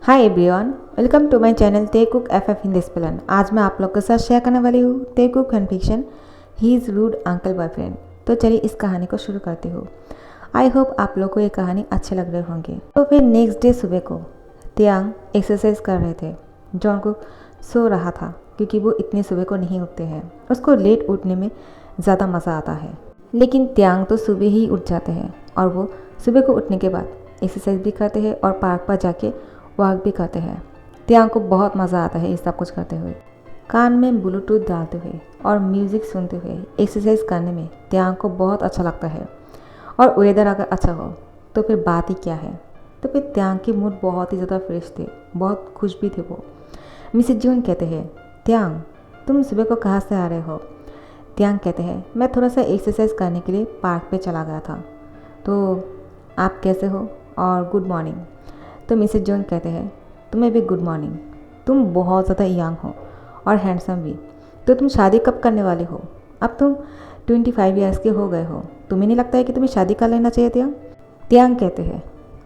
Hi everyone, welcome to my channel Taekook F Hindi plan. आज मैं आप लोग के साथ शेयर करने वाली हूँ Taekook fan fiction he is rude uncle boyfriend. तो चलिए इस कहानी को शुरू करती हूँ। आई होप आप लोग को ये कहानी अच्छे लग रहे होंगे। तो फिर नेक्स्ट डे सुबह को त्यांग एक्सरसाइज कर रहे थे। जॉनकुक सो रहा था क्योंकि वो इतनी सुबह को नहीं उठते हैं। उसको लेट उठने में ज़्यादा मज़ा आता है, लेकिन त्यांग तो सुबह ही उठ जाते हैं और वो सुबह को उठने के बाद एक्सरसाइज भी करते हैं और पार्क पर जाके वॉक भी करते हैं। त्यांग को बहुत मज़ा आता है ये सब कुछ करते हुए। कान में ब्लूटूथ डालते हुए और म्यूज़िक सुनते हुए एक्सरसाइज करने में त्यांग को बहुत अच्छा लगता है। और वेदर अगर अच्छा हो तो फिर बात ही क्या है। तो फिर त्यांग की मूड बहुत ही ज़्यादा फ्रेश थे, बहुत खुश भी थे वो। मिसेज जून कहते हैं, त्यांग तुम सुबह को कहाँ से आ रहे हो? त्यांग कहते हैं, मैं थोड़ा सा एक्सरसाइज करने के लिए पार्क पे चला गया था। तो आप कैसे हो और गुड मॉर्निंग। तो मिसेज जॉन कहते हैं, तुम्हें भी गुड मॉर्निंग। तुम बहुत ज़्यादा यंग हो और हैंडसम भी। तो तुम शादी कब करने वाले हो? अब तुम 25 ईयर्स के हो गए हो। तुम्हें नहीं लगता है कि तुम्हें शादी कर लेना चाहिए त्यांग? त्यांग कहते हैं,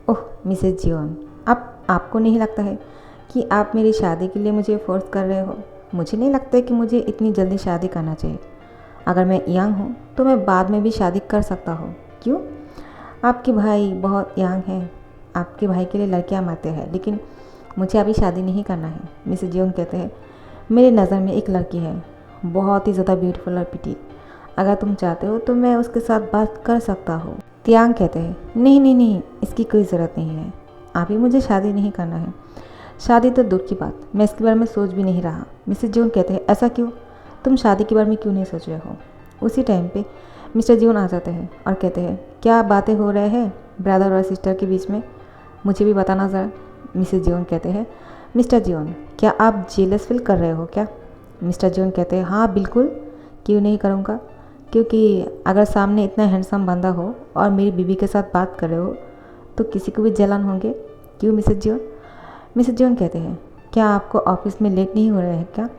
ओह मिसेज जॉन, अब आपको नहीं लगता है कि आप मेरी शादी के लिए मुझे फोर्स कर रहे हो? मुझे नहीं लगता है कि मुझे इतनी जल्दी शादी करना चाहिए। अगर मैं यंग हूँ तो मैं बाद में भी शादी कर सकता हूँ। क्यों? आपके भाई बहुत यंग हैं, आपके भाई के लिए लड़कियां मरते हैं, लेकिन मुझे अभी शादी नहीं करना है। मिसेज योंग कहते हैं, मेरी नज़र में एक लड़की है, बहुत ही ज़्यादा ब्यूटीफुल और पिटी। अगर तुम चाहते हो तो मैं उसके साथ बात कर सकता हूँ। त्यांग कहते हैं, नहीं नहीं नहीं, इसकी कोई ज़रूरत नहीं है। अभी मुझे शादी नहीं करना है। शादी तो दूर की बात, मैं इसके बारे में सोच भी नहीं रहा। मिसेज योंग कहते हैं, ऐसा क्यों? तुम शादी के बारे में क्यों नहीं सोच रहे हो? उसी टाइम पे मिस्टर जीवन आ जाते हैं और कहते हैं, क्या बातें हो रहे हैं ब्रदर और सिस्टर के बीच में? मुझे भी बताना ज़रा। मिसेज जीवन कहते हैं, मिस्टर जीवन क्या आप जेलस फील कर रहे हो क्या? मिस्टर जीवन कहते हैं, हाँ बिल्कुल, क्यों नहीं करूँगा, क्योंकि अगर सामने इतना हैंडसम बंदा हो और मेरी बीवी के साथ बात कर रहे हो तो किसी को भी जलन होंगे। क्यों मिसेज जीवन? मिसेज जीवन कहते हैं, क्या आपको ऑफिस में लेट नहीं हो रहा है क्या?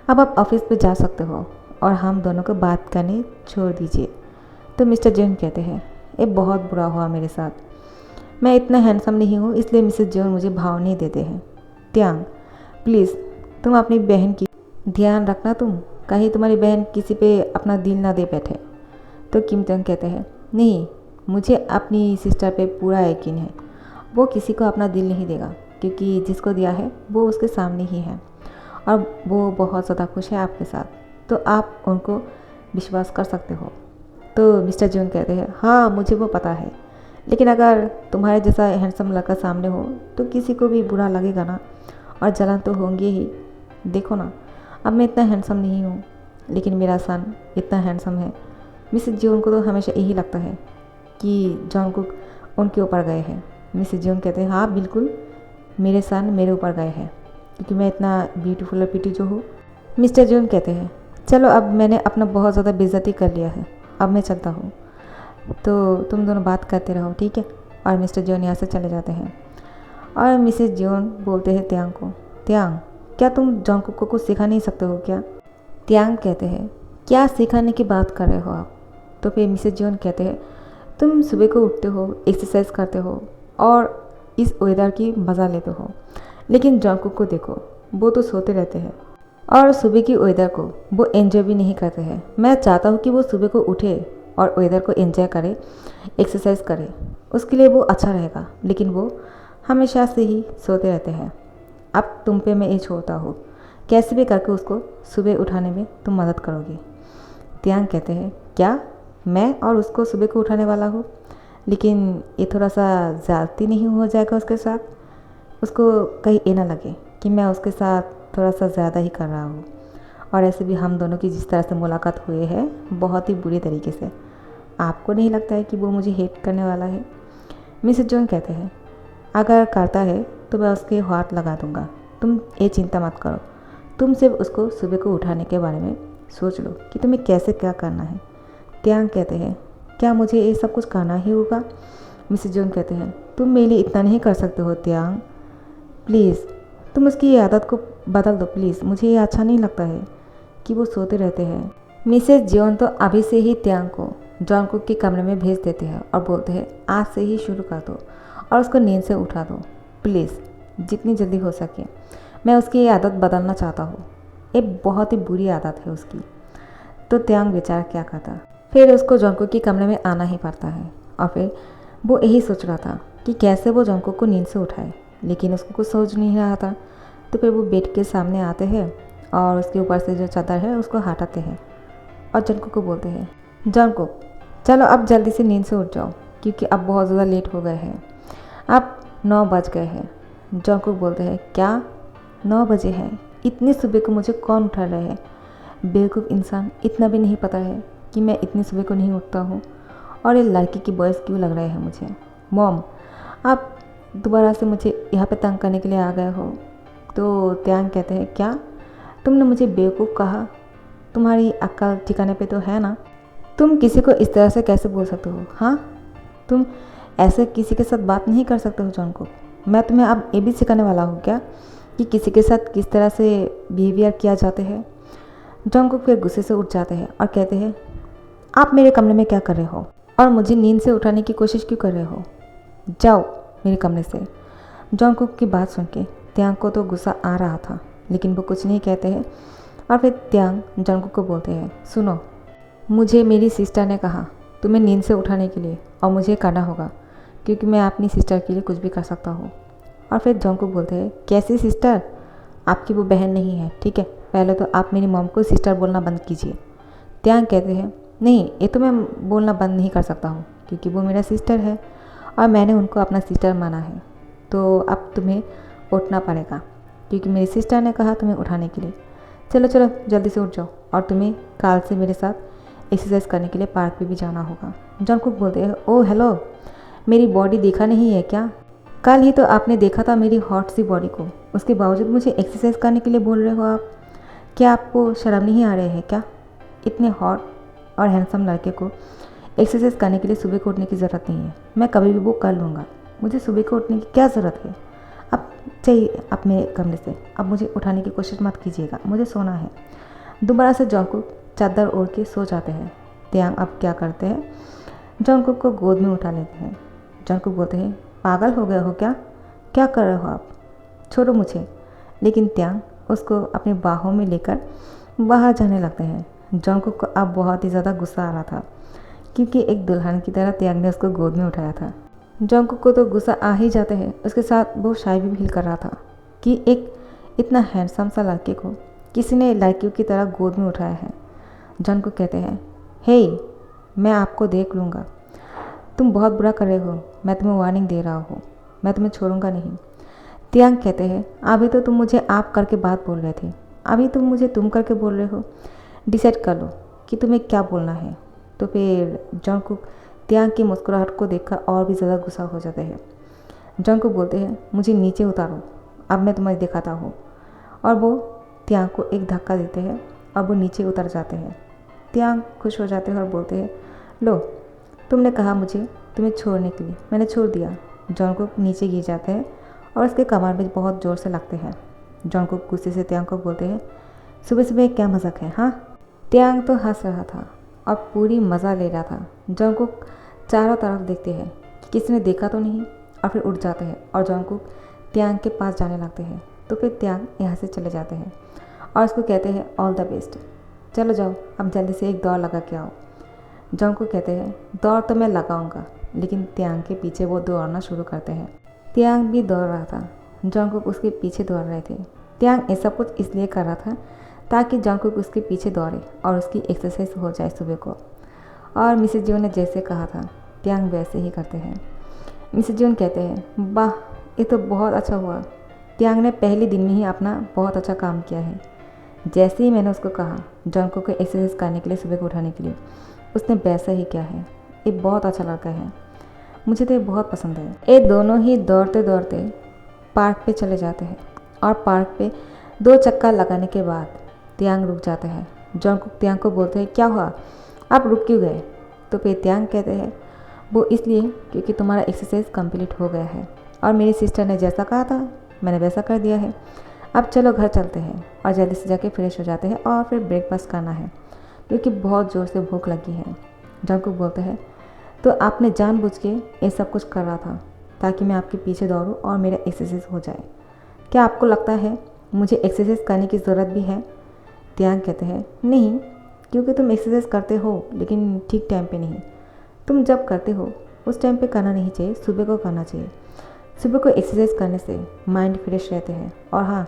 अब आप ऑफिस पे जा सकते हो और हम दोनों को बात करने छोड़ दीजिए। तो मिस्टर जीवन कहते हैं, ये बहुत बुरा हुआ मेरे साथ। मैं इतना हैंडसम नहीं हूँ, इसलिए मिसेज जॉन मुझे भाव नहीं देते हैं। त्यांग प्लीज़ तुम अपनी बहन की ध्यान रखना, तुम कहीं तुम्हारी बहन किसी पे अपना दिल ना दे बैठे। तो किम त्यांग कहते हैं, नहीं, मुझे अपनी सिस्टर पे पूरा यकीन है। वो किसी को अपना दिल नहीं देगा, क्योंकि जिसको दिया है वो उसके सामने ही है और वो बहुत ज़्यादा खुश है आपके साथ, तो आप उनको विश्वास कर सकते हो। तो मिस्टर जॉन कहते हैं, हाँ मुझे वो पता है, लेकिन अगर तुम्हारे जैसा हैंडसम लड़का सामने हो तो किसी को भी बुरा लगेगा ना, और जलन तो होंगे ही। देखो ना, अब मैं इतना हैंडसम नहीं हूँ, लेकिन मेरा सन इतना हैंडसम है। मिसेज जॉन को तो हमेशा यही लगता है कि जॉन कुक उनके ऊपर गए हैं। मिसेज जॉन कहते हैं, हाँ बिल्कुल, मेरे सन मेरे ऊपर गए हैं, क्योंकि मैं इतना ब्यूटीफुल और पिटी जो हूँ। मिस्टर जॉन कहते हैं, चलो अब मैंने अपना बहुत ज़्यादा बेइज्जती कर लिया है, अब मैं चलता हूँ, तो तुम दोनों बात करते रहो, ठीक है? और मिस्टर जॉन यहाँ से चले जाते हैं। और मिसेज जॉन बोलते हैं त्यांग को, त्यांग क्या तुम जॉन कुक को कुछ सिखा नहीं सकते हो क्या? त्यांग कहते हैं, क्या सिखाने की बात कर रहे हो आप? तो फिर मिसेज जॉन कहते हैं, तुम सुबह को उठते हो, एक्सरसाइज करते हो और इस वेदर की मज़ा लेते हो, लेकिन जॉन कुक को देखो, वो तो सोते रहते हैं और सुबह की वेदर को वो एंजॉय भी नहीं करते हैं। मैं चाहता हूँ कि वो सुबह को उठे और वेदर को एंजॉय करे, एक्सरसाइज करे, उसके लिए वो अच्छा रहेगा, लेकिन वो हमेशा से ही सोते रहते हैं। अब तुम पे मैं ये छोड़ता हूँ, कैसे भी करके उसको सुबह उठाने में तुम मदद करोगे। त्यांग कहते हैं, क्या मैं और उसको सुबह को उठाने वाला हूँ? लेकिन ये थोड़ा सा ज़्यादती नहीं हो जाएगा उसके साथ? उसको कहीं ये ना लगे कि मैं उसके साथ थोड़ा सा ज़्यादा ही कर रहा हूँ। और ऐसे भी हम दोनों की जिस तरह से मुलाकात हुई है बहुत ही बुरी तरीके से, आपको नहीं लगता है कि वो मुझे हेट करने वाला है? मिसेज जॉन कहते हैं, अगर करता है तो मैं उसके हाथ लगा दूंगा, तुम ये चिंता मत करो। तुम सिर्फ उसको सुबह को उठाने के बारे में सोच लो कि तुम्हें कैसे क्या करना है। त्यांग कहते हैं, क्या मुझे ये सब कुछ करना ही होगा? मिसेज जॉन कहते हैं, तुम मेरे लिए इतना नहीं कर सकते हो त्यांग, प्लीज़ तुम उसकी ये आदत को बदल दो प्लीज़। मुझे ये अच्छा नहीं लगता है कि वो सोते रहते हैं। मिसेज जॉन तो अभी से ही त्यांग को जॉन कुक के कमरे में भेज देते हैं और बोलते हैं, आज से ही शुरू कर दो और उसको नींद से उठा दो प्लीज़। जितनी जल्दी हो सके। मैं उसकी ये आदत बदलना चाहता हूँ। एक बहुत ही बुरी आदत है उसकी। तो त्यांग बेचारा क्या करता। फिर उसको जंगकुक के कमरे में आना ही पड़ता है और फिर वो यही सोच रहा था कि कैसे वो जंगकुक को नींद से उठाए, लेकिन उसको कुछ सोच नहीं रहा था। तो फिर वो बेड के सामने आते हैं और उसके ऊपर से जो चादर है उसको हटाते हैं और जंगकुक को बोलते हैं, जंगकुक चलो अब जल्दी से नींद से उठ जाओ क्योंकि अब बहुत ज़्यादा लेट हो गए हैं, अब 9 बज गए हैं। जंगकुक बोलते हैं, क्या 9 बजे हैं? इतनी सुबह को मुझे कौन उठा रहे हैं? बेवकूफ़ इंसान, इतना भी नहीं पता है कि मैं इतनी सुबह को नहीं उठता हूँ और ये लड़की की वॉइस क्यों लग रहे हैं मुझे। मॉम, आप दोबारा से मुझे यहाँ पे तंग करने के लिए आ गए हो। तो त्यांग कहते हैं, क्या तुमने मुझे बेवकूफ़ कहा? तुम्हारी अक्ल ठिकाने पे तो है ना? तुम किसी को इस तरह से कैसे बोल सकते हो? हाँ, तुम ऐसे किसी के साथ बात नहीं कर सकते हो जंगकुक। मैं तुम्हें अब ये भी सिखाने वाला हूँ क्या कि किसी के साथ किस तरह से बिहेवियर किया जाते हैं। जंगकुक फिर गुस्से से उठ जाते हैं और कहते हैं, आप मेरे कमरे में क्या कर रहे हो और मुझे नींद से उठाने की कोशिश क्यों कर रहे हो? जाओ मेरे कमरे से। जंगकुक की बात सुन के त्यांग को तो गुस्सा आ रहा था, लेकिन वो कुछ नहीं कहते हैं और फिर त्यांग जंगकुक को बोलते हैं, सुनो, मुझे मेरी सिस्टर ने कहा तुम्हें नींद से उठाने के लिए और मुझे करना होगा क्योंकि मैं अपनी सिस्टर के लिए कुछ भी कर सकता हूँ। और फिर जंगकुक बोलते हैं, कैसी सिस्टर? आपकी वो बहन नहीं है, ठीक है? पहले तो आप मेरी मॉम को सिस्टर बोलना बंद कीजिए। त्यांग कहते हैं, नहीं, ये तो मैं बोलना बंद नहीं कर सकता हूँ क्योंकि वो मेरा सिस्टर है और मैंने उनको अपना सिस्टर माना है। तो अब तुम्हें उठना पड़ेगा क्योंकि मेरी सिस्टर ने कहा तुम्हें उठाने के लिए। चलो चलो जल्दी से उठ जाओ और तुम्हें कल से मेरे साथ एक्सरसाइज करने के लिए पार्क पे भी जाना होगा। जंगकुक बोलते हैं, ओ हेलो, मेरी बॉडी देखा नहीं है क्या? कल ही तो आपने देखा था मेरी हॉट सी बॉडी को, उसके बावजूद मुझे एक्सरसाइज करने के लिए बोल रहे हो आप? क्या आपको शर्म नहीं आ रहे हैं क्या? इतने हॉट और हैंडसम लड़के को एक्सरसाइज करने के लिए सुबह को उठने की ज़रूरत नहीं है। मैं कभी भी वो कर लूँगा, मुझे सुबह को उठने की क्या ज़रूरत है? अब चाहिए आप मेरे कमरे से, अब मुझे उठाने की कोशिश मत कीजिएगा, मुझे सोना है। दोबारा से जंगकुक चादर ओढ़ के सो जाते हैं। त्यांग अब क्या करते हैं, जंगकुक को गोद में उठा लेते हैं। जंगकुक बोलते हैं, पागल हो गए हो क्या? क्या कर रहे हो आप? छोड़ो मुझे। लेकिन त्यांग उसको अपनी बाहों में लेकर बाहर जाने लगते हैं। जंगकुक को अब बहुत ही ज़्यादा गुस्सा आ रहा था क्योंकि एक दुल्हन की तरह त्यांग ने उसको गोद में उठाया था। जंगकुक को तो गुस्सा आ ही जाते हैं, उसके साथ वो शाय भी फील कर रहा था कि एक इतना हैंडसम सा लड़के को किसी ने लड़कियों की तरह गोद में उठाया है। जंगकुक कहते हैं, हे, मैं आपको देख लूँगा, तुम बहुत बुरा कर रहे हो, मैं तुम्हें वार्निंग दे रहा हूँ, मैं तुम्हें छोड़ूंगा नहीं। त्यांग कहते हैं, अभी तो तुम मुझे आप करके बात बोल रहे थे, अभी तुम मुझे तुम करके बोल रहे हो। डिसाइड कर लो कि तुम्हें क्या बोलना है। तो फिर जंगकुक त्यांग की मुस्कुराहट को देखकर और भी ज़्यादा गुस्सा हो जाते हैं। जंगकुक बोलते हैं, मुझे नीचे उतारो, अब मैं तुम्हें दिखाता हूँ। और वो त्यांग को एक धक्का देते हैं और वो नीचे उतर जाते हैं। त्यांग खुश हो जाते हैं और बोलते हैं, लो, तुमने कहा मुझे तुम्हें छोड़ने के लिए, मैंने छोड़ दिया। जंगकुक नीचे गिर जाते हैं और उसके कमर में बहुत ज़ोर से लगते हैं। जंगकुक गुस्से से त्यांग को बोलते हैं, सुबह सुबह क्या मजाक है, हाँ? त्यांग तो हंस रहा था और पूरी मज़ा ले रहा था। जंगकुक चारों तरफ देखते हैं कि किसी ने देखा तो नहीं और फिर उठ जाते हैं और जंगकुक त्यांग के पास जाने लगते हैं। तो फिर त्यांग यहाँ से चले जाते हैं और उसको कहते हैं, ऑल द बेस्ट, चलो जाओ अब जल्दी से एक दौड़ लगा के आओ। जंगकुक कहते हैं, दौड़ तो मैं लगाऊंगा, लेकिन त्यांग के पीछे वो दौड़ना शुरू करते हैं। त्यांग भी दौड़ रहा था, जंगकुक उसके पीछे दौड़ रहे थे। त्यांग ऐसा कुछ इसलिए कर रहा था ताकि जंगकुक उसके पीछे दौड़े और उसकी एक्सरसाइज हो जाए सुबह को। और मिसेज जियोन ने जैसे कहा था त्यांग वैसे ही करते हैं। मिसेज जियोन कहते हैं, वाह, ये तो बहुत अच्छा हुआ, त्यांग ने पहले दिन में ही अपना बहुत अच्छा काम किया है। जैसे ही मैंने उसको कहा जंगकुक को एक्सरसाइज करने के लिए सुबह को उठाने के लिए, उसने वैसा ही किया है। ये बहुत अच्छा लड़का है, मुझे तो ये बहुत पसंद है। ये दोनों ही दौड़ते दौड़ते पार्क पे चले जाते हैं और पार्क पे 2 चक्कर लगाने के बाद त्यांग रुक जाते हैं। जंगकुक त्यांग को बोलते हैं, क्या हुआ, आप रुक क्यों गए? तो फिर त्यांग कहते हैं, वो इसलिए क्योंकि तुम्हारा एक्सरसाइज कंप्लीट हो गया है और मेरी सिस्टर ने जैसा कहा था मैंने वैसा कर दिया है। अब चलो घर चलते हैं। और जल्दी से जाके फ्रेश हो जाते हैं और फिर ब्रेकफास्ट करना है क्योंकि बहुत ज़ोर से भूख लगी है। जंगकुक बोलते हैं, तो आपने जानबूझ के ये सब कुछ कर रहा था ताकि मैं आपके पीछे दौड़ूं और मेरा एक्सरसाइज हो जाए। क्या आपको लगता है मुझे एक्सरसाइज करने की ज़रूरत भी है? त्यांग कहते हैं नहीं, क्योंकि तुम एक्सरसाइज करते हो लेकिन ठीक टाइम पे नहीं। तुम जब करते हो उस टाइम पे करना नहीं चाहिए, सुबह को करना चाहिए। सुबह को एक्सरसाइज करने से माइंड फ्रेश रहते हैं। और हाँ,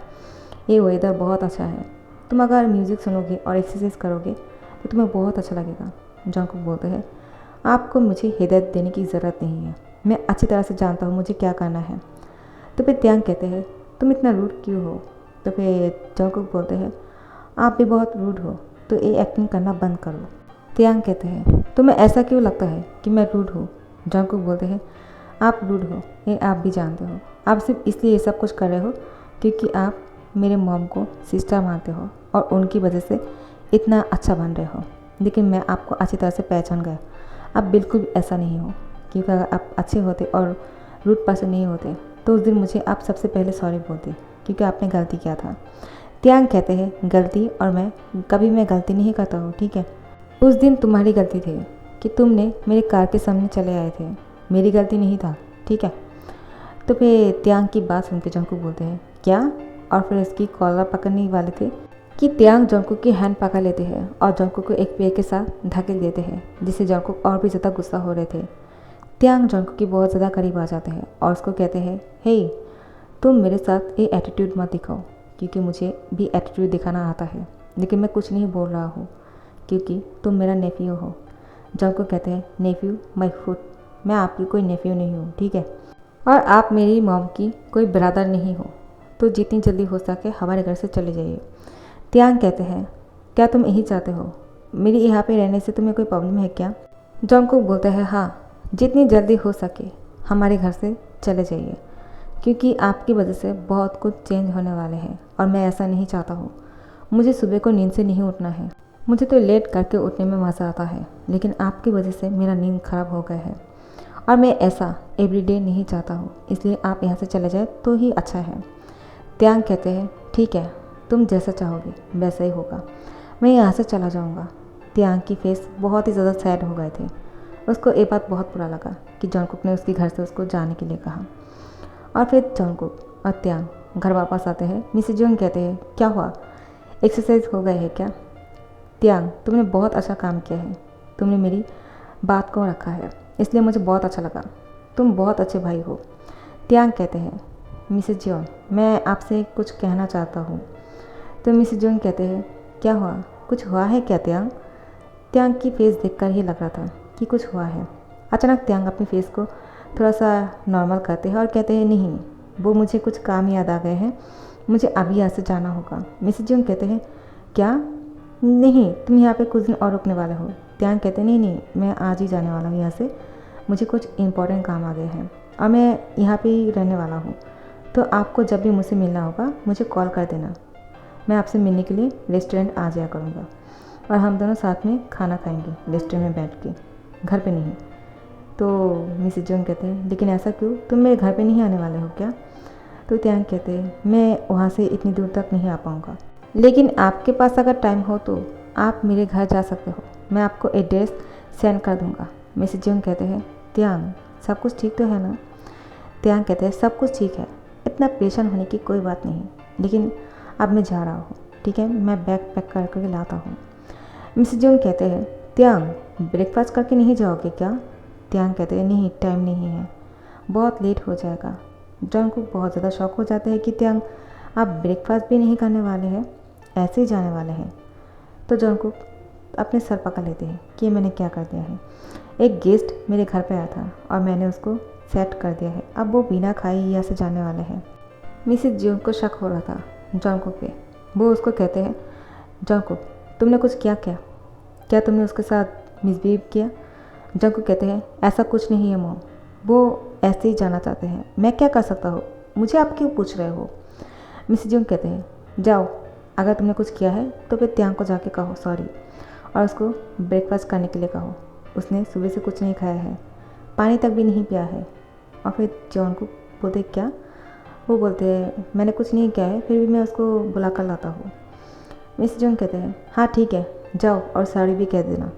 ये वेदर बहुत अच्छा है, तुम अगर म्यूज़िक सुनोगे और एक्सरसाइज करोगे तो तुम्हें बहुत अच्छा लगेगा। जंगकुक बोलते हैं आपको मुझे हिदायत देने की ज़रूरत नहीं है, मैं अच्छी तरह से जानता हूँ मुझे क्या करना है। तो फिर त्यांग कहते हैं तुम इतना रूड क्यों हो? तो फिर जंगकुक बोलते हैं आप भी बहुत रूड हो, तो ये एक्टिंग करना बंद करो। त्यांग कहते हैं तुम्हें ऐसा क्यों लगता है कि मैं रूड हूँ? जंगकुक बोलते हैं आप रूड हो, ये आप भी जानते हो। आप सिर्फ इसलिए ये सब कुछ कर रहे हो क्योंकि आप मेरे मॉम को सिस्टर मानते हो और उनकी वजह से इतना अच्छा बन रहे हो। लेकिन मैं आपको अच्छी तरह से पहचान गया, आप बिल्कुल भी ऐसा नहीं हो। क्योंकि अगर आप अच्छे होते और रूड पर्सन नहीं होते तो उस दिन मुझे आप सबसे पहले सॉरी बोलते, क्योंकि आपने गलती किया था। त्यांग कहते हैं गलती और मैं गलती नहीं करता हूँ, ठीक है। उस दिन तुम्हारी गलती थी कि तुमने मेरी कार के सामने चले आए थे, मेरी गलती नहीं था, ठीक है। तो फिर त्यांग की बात सुन के जंगकुक बोलते हैं क्या? और फिर इसकी कॉलर पकड़ने वाले थे कि त्यांग जंगकुक की हैंड पकड़ लेते हैं और जंगकुक को एक पेड़ के साथ धकेल देते हैं, जिससे जंगकुक और भी ज़्यादा गुस्सा हो रहे थे। त्यांग जंगकुक की बहुत ज़्यादा करीब आ जाते हैं और उसको कहते हैं हे, तुम मेरे साथ ये एटीट्यूड मत दिखाओ, क्योंकि मुझे भी एटीट्यूड दिखाना आता है, लेकिन मैं कुछ नहीं बोल रहा हूँ क्योंकि तुम मेरा नेफ्यू हो। जंगकुक कहते हैं नेफ्यू माय फुट, मैं आपकी कोई नेफ्यू नहीं हूँ, ठीक है, और आप मेरी मॉम की कोई ब्रदर नहीं हो, तो जितनी जल्दी हो सके हमारे घर से चले जाइए। त्यांग कहते हैं क्या तुम यही चाहते हो? मेरी यहाँ पे रहने से तुम्हें कोई प्रॉब्लम है क्या? जंगकुक बोलते हैं हाँ, जितनी जल्दी हो सके हमारे घर से चले जाइए, क्योंकि आपकी वजह से बहुत कुछ चेंज होने वाले हैं और मैं ऐसा नहीं चाहता हूँ। मुझे सुबह को नींद से नहीं उठना है, मुझे तो लेट करके उठने में मज़ा आता है, लेकिन आपकी वजह से मेरा नींद ख़राब हो गया है और मैं ऐसा एवरीडे नहीं चाहता हूँ, इसलिए आप यहाँ से चले जाए तो ही अच्छा है। त्यांग कहते हैं ठीक है, तुम जैसा चाहोगे वैसा ही होगा, मैं यहाँ से चला जाऊँगा। त्यांग की फेस बहुत ही ज़्यादा सैड हो गए थे। उसको ये बात बहुत बुरा लगा कि जंगकुक ने उसके घर से उसको जाने के लिए कहा। और फिर जंगकुक और त्यांग घर वापस आते हैं। मिसेस जोंग कहते हैं क्या हुआ, एक्सरसाइज हो गए है क्या? त्यांग तुमने बहुत अच्छा काम किया है, तुमने मेरी बात को रखा है, इसलिए मुझे बहुत अच्छा लगा, तुम बहुत अच्छे भाई हो। त्यांग कहते हैं मिसेस जोंग मैं आपसे कुछ कहना चाहता हूँ। तो मिसेस जोंग कहते हैं क्या हुआ, कुछ हुआ है क्या त्यांग? त्यांग की फेस देखकर ही लग रहा था कि कुछ हुआ है। अचानक त्यांग अपनी फेस को थोड़ा सा नॉर्मल करते हैं और कहते हैं नहीं, वो मुझे कुछ काम याद आ गए हैं, मुझे अभी यहाँ से जाना होगा। मिसेस जोंग कहते हैं क्या? नहीं, तुम यहाँ पे कुछ दिन और रुकने वाले हो। त्यांग कहते हैं नहीं नहीं, मैं आज ही जाने वाला हूँ यहाँ से, मुझे कुछ इंपॉर्टेंट काम आ गए हैं और मैं यहाँ पे ही रहने वाला हूँ, तो आपको जब भी मुझसे मिलना होगा मुझे कॉल कर देना, मैं आपसे मिलने के लिए रेस्टोरेंट आ जाया करूँगा और हम दोनों साथ में खाना खाएंगे रेस्टोरेंट में बैठ के, घर पे नहीं। तो मिसेस जोंग कहते हैं लेकिन ऐसा क्यों, तुम मेरे घर पे नहीं आने वाले हो क्या? तो त्यांग कहते हैं मैं वहाँ से इतनी दूर तक नहीं आ पाऊँगा, लेकिन आपके पास अगर टाइम हो तो आप मेरे घर जा सकते हो, मैं आपको एड्रेस सेंड कर दूँगा। मिसेस जोंग कहते हैं त्यांग सब कुछ ठीक तो है ना? त्यांग कहते हैं सब कुछ ठीक है, इतना परेशान होने की कोई बात नहीं, लेकिन अब मैं जा रहा हूँ, ठीक है, मैं बैग पैक करके लाता हूँ। मिसेस जोंग कहते हैं त्यांग ब्रेकफास्ट करके नहीं जाओगे क्या? त्यांग कहते हैं नहीं, टाइम नहीं है, बहुत लेट हो जाएगा। जंगकुक बहुत ज़्यादा शॉक हो जाते हैं कि त्यांग आप ब्रेकफास्ट भी नहीं करने वाले हैं, ऐसे ही जाने वाले हैं। तो जंगकुक अपने सर पकड़ लेते हैं कि मैंने क्या कर दिया है, एक गेस्ट मेरे घर पे आया था और मैंने उसको सेट कर दिया है, अब वो बिना खाए यहाँ से जाने वाले हैं। मिसेस जोंग को शक हो रहा था जंगकुक पे, वो उसको कहते हैं जंगकुक तुमने कुछ किया क्या, क्या तुमने उसके साथ मिसबिहेव किया? जंगकुक कहते हैं ऐसा कुछ नहीं है मॉम, वो ऐसे ही जाना चाहते हैं, मैं क्या कर सकता हूँ, मुझे आप क्यों पूछ रहे हो? मिसेस जोंग कहते हैं जाओ, अगर तुमने कुछ किया है तो फिर त्यांग को जाके कहो सॉरी और उसको ब्रेकफास्ट करने के लिए कहो, उसने सुबह से कुछ नहीं खाया है, पानी तक भी नहीं पिया है। और फिर जंगकुक बोलते क्या? वो बोलते हैं मैंने कुछ नहीं किया है, फिर भी मैं उसको बुला कर लाता हूँ। मिसेस जोंग कहते हैं हाँ ठीक है, जाओ और सॉरी भी कह देना,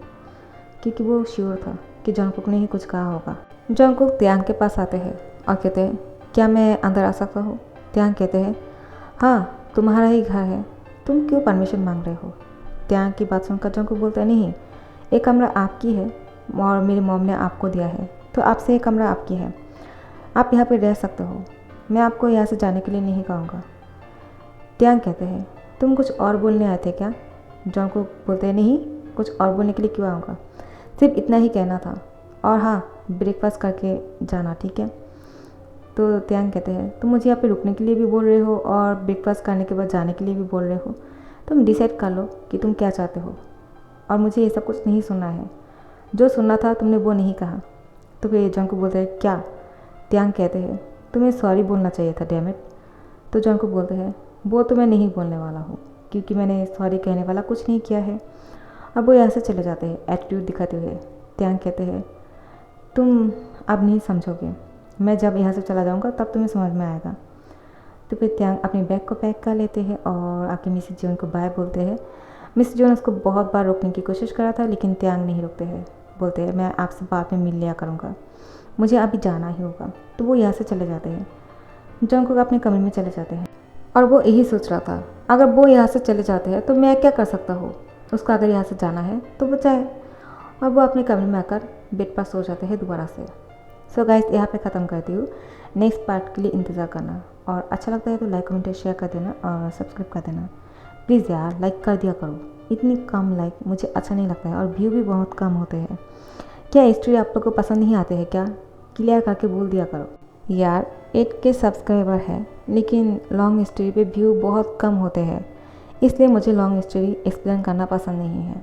क्योंकि वो श्योर था कि जंगकुक ने ही कुछ कहा होगा। जंगकुक त्यांग के पास आते हैं और कहते हैं क्या मैं अंदर आ सकता हूँ? त्यांग कहते हैं हाँ तुम्हारा ही घर है, तुम क्यों परमिशन मांग रहे हो? त्याग की बात सुनकर जंकुक बोलता है नहीं, एक कमरा आपकी है और मेरी मॉम ने आपको दिया है, तो आपसे एक कमरा आपकी है, आप यहाँ पे रह सकते हो, मैं आपको यहाँ से जाने के लिए नहीं कहूँगा। त्याग कहते हैं तुम कुछ और बोलने आए थे क्या? जंकुक बोलते हैं नहीं, कुछ और बोलने के लिए क्यों आऊँगा, सिर्फ इतना ही कहना था, और हाँ ब्रेकफास्ट करके जाना, ठीक है? तो त्यांग कहते हैं तुम मुझे यहाँ पे रुकने के लिए भी बोल रहे हो और ब्रेकफास्ट करने के बाद जाने के लिए भी बोल रहे हो, तुम डिसाइड कर लो कि तुम क्या चाहते हो, और मुझे ये सब कुछ नहीं सुनना है, जो सुनना था तुमने वो नहीं कहा। तो फिर जंकुक बोलते हैं क्या? त्यांग कहते हैं तुम्हें सॉरी बोलना चाहिए था डैम इट। तो जंकुक बोलते हैं वो तो मैं नहीं बोलने वाला हूँ, क्योंकि मैंने सॉरी कहने वाला कुछ नहीं किया है। और वो यहाँ से चले जाते हैं एटीट्यूड दिखाते हुए। त्यांग कहते हैं तुम अब नहीं समझोगे, मैं जब यहाँ से चला जाऊँगा तब तुम्हें समझ में आएगा। तो फिर त्यांग अपने बैग को पैक कर लेते हैं और आके मिसेस जोन को बाय बोलते हैं। मिसेस जोन उसको बहुत बार रोकने की कोशिश करा था, लेकिन त्यांग नहीं रोकते हैं, बोलते हैं मैं आपसे बाद में मिल लिया करूँगा, मुझे अभी जाना ही होगा। तो वो यहाँ से चले जाते हैं। जंकुक अपने कमरे में चले जाते हैं और वो यही सोच रहा था अगर वो यहाँ से चले जाते हैं तो मैं क्या कर सकता हूँ, उसका अगर यहाँ से जाना है तो वो जाए। और वो अपने कमरे में आकर बेड पर सो जाते हैं दोबारा से। सो गाइस यहाँ पे ख़त्म करती हूँ, नेक्स्ट पार्ट के लिए इंतज़ार करना, और अच्छा लगता है तो लाइक कमेंट शेयर कर देना और सब्सक्राइब कर देना प्लीज़ यार, लाइक कर दिया करो, इतनी कम लाइक मुझे अच्छा नहीं लगता है और व्यू भी बहुत कम होते हैं। क्या स्टोरी आप लोग को पसंद नहीं आते हैं क्या? क्लियर करके बोल दिया करो यार। 8K सब्सक्राइबर है लेकिन लॉन्ग स्टोरी पे व्यू बहुत कम होते हैं, इसलिए मुझे लॉन्ग स्टोरी एक्सप्लेन करना पसंद नहीं है।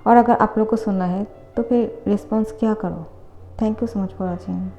और अगर आप लोग को सुनना है तो फिर रिस्पॉन्स क्या करो। Thank you so much for watching.